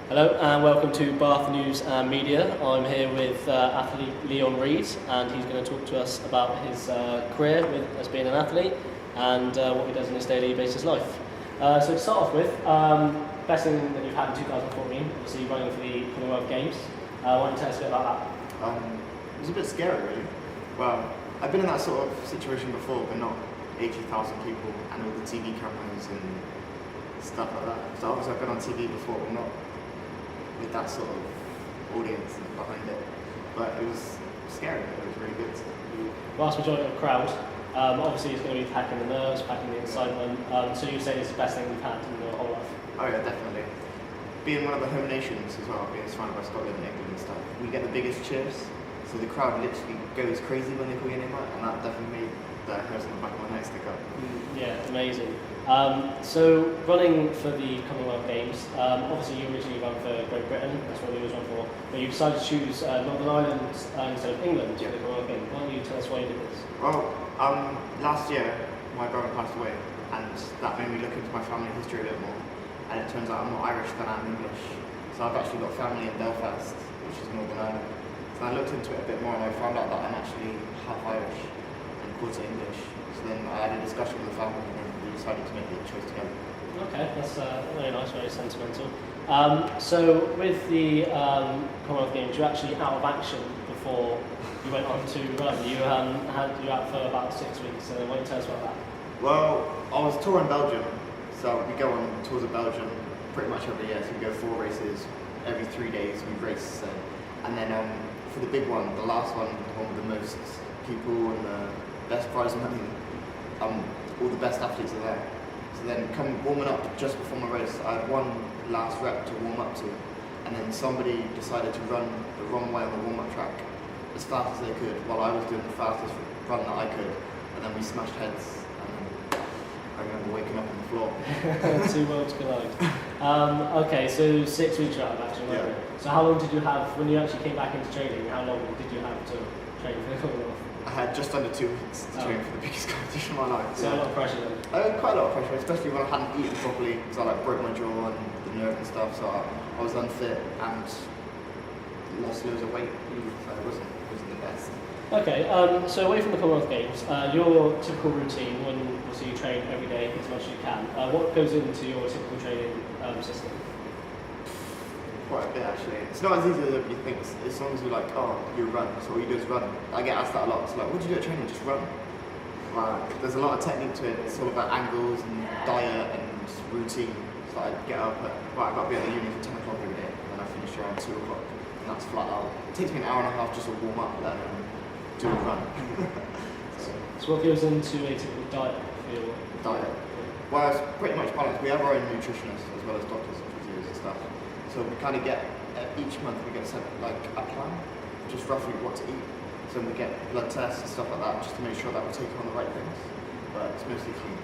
Hello and welcome to Bath News and Media. I'm here with athlete Reid, and he's going to talk to us about his career as being an athlete and what he does in his daily basis life. So to start off with, best thing that you've had in 2014, obviously running for the Commonwealth Games. Why don't you tell us a bit about that? It was a bit scary, really. Well, I've been in that sort of situation before, but not 80,000 people and all the TV cameras and stuff like that. So obviously I've been on TV before, but not with that sort of audience behind it. But it was scary, but it was really good. Vast majority of the crowd, obviously it's going to be packing the nerves, packing the excitement. So you say it's the best thing you've had in your whole life? Oh yeah, definitely. Being one of the home nations as well, being surrounded by Scotland and England and stuff, we get the biggest cheers. So the crowd literally goes crazy when they call your name out, and that definitely made the hairs on the back of my neck stick up. Yeah, amazing. So running for the Commonwealth Games, obviously you originally run for Great Britain, that's what you always run for, but you decided to choose Northern Ireland instead of England for the Commonwealth Games. Why don't you tell us why you did this? Well, last year my brother passed away, and that made me look into my family history a bit more. And it turns out I'm more Irish than I'm English. So I've actually got family in Belfast, which is Northern Ireland. So I looked into it a bit more and I found out that I'm actually half Irish and quarter English. So then I had a discussion with the family and then we decided to make the choice together. Okay, that's very nice, very sentimental. So with the Commonwealth Games, you're actually out of action before you went on to run. You you out for about 6 weeks, so why don't you tell us about that? Well, I was touring Belgium, so we go on tours of Belgium pretty much every year. So we go 4 races every 3 days. We race, and then for the big one, the last one with the most people and the best prize money, all the best athletes are there. So then, come warming up just before my race, I had one last rep to warm up to, and then somebody decided to run the wrong way on the warm-up track as fast as they could, while I was doing the fastest run that I could, and then we smashed heads. I remember waking up on the floor. Two worlds collide. Okay, so 6 weeks you're out of action, weren't you? So how long did you have, when you actually came back into training, how long did you have to train for the Commonwealth? I had just under 2 weeks to train for the biggest competition of my life. So a lot of pressure then? Quite a lot of pressure, especially when I hadn't eaten properly, because I broke my jaw and the nerve and stuff, so I was unfit and lost loads of weight, so it wasn't the best. Okay, so away from the Commonwealth Games, your typical routine when you train every day as much as you can, what goes into your typical training system? Quite a bit actually. It's not as easy as everybody thinks. As long as you're like, oh, you run, so all you do is run. I get asked that a lot. It's like, what do you do at training? Just run. There's a lot of technique to it. It's all about angles and diet and routine. So I get up at, I've got to be at the uni for 10 o'clock every day, and I finish around 2 o'clock, and that's flat out. It takes me an hour and a half just to warm up, let alone do a run. So what goes into a typical diet for your diet? Well, it's pretty much balanced. We have our own nutritionists as well as doctors and physios and stuff. So we kind of get, each month we get sent like a plan, just roughly what to eat. So we get blood tests and stuff like that, just to make sure that we're taking on the right things. But it's mostly clean.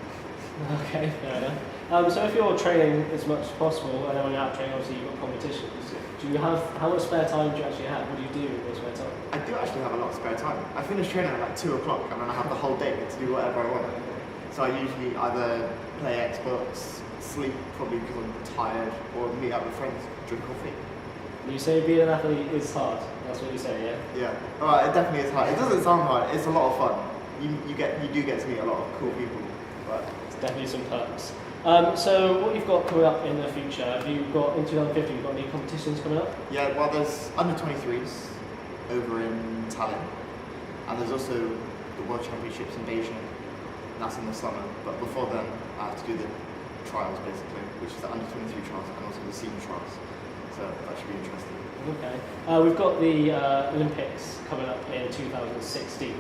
Okay, fair enough. So if you're training as much as possible, and then when you're out training, obviously you've got competitions, do you have, how much spare time do you actually have? What do you do with your spare time? I do actually have a lot of spare time. I finish training at like 2 o'clock and then I have the whole day to do whatever I want. So I usually either play Xbox, sleep probably because I'm tired, or meet up with friends, drink coffee. You say being an athlete is hard, that's what you say, yeah? Yeah, alright, it definitely is hard. It doesn't sound hard, it's a lot of fun. You do get to meet a lot of cool people. But it's definitely some perks. So what you've got coming up in the future, have you got, in 2015, you've got any competitions coming up? Yeah, well there's under 23s over in Tallinn, and there's also the World Championships in Beijing, and that's in the summer, but before then I have to do the trials basically, which is the under 23 trials and also the senior trials, so that should be interesting. Okay, we've got the Olympics coming up in 2016.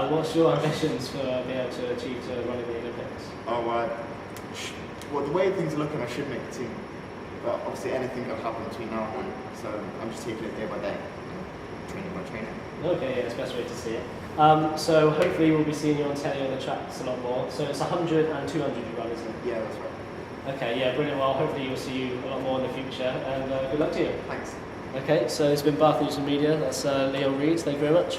What's your ambitions for being able to achieve to running the Olympics? Oh, well, the way things are looking, I should make the team. But obviously anything can happen between now and then. So I'm just taking it day by day, training by training. Okay, yeah, it's the best way to see it. So hopefully we'll be seeing you on telly on the tracks a lot more. So it's 100 and 200 you run, isn't it? Yeah, that's right. Okay, yeah, brilliant. Well, hopefully we'll see you a lot more in the future, and good luck to you. Thanks. Okay, so it's been Bath News and Media. That's Reid. Thank you very much.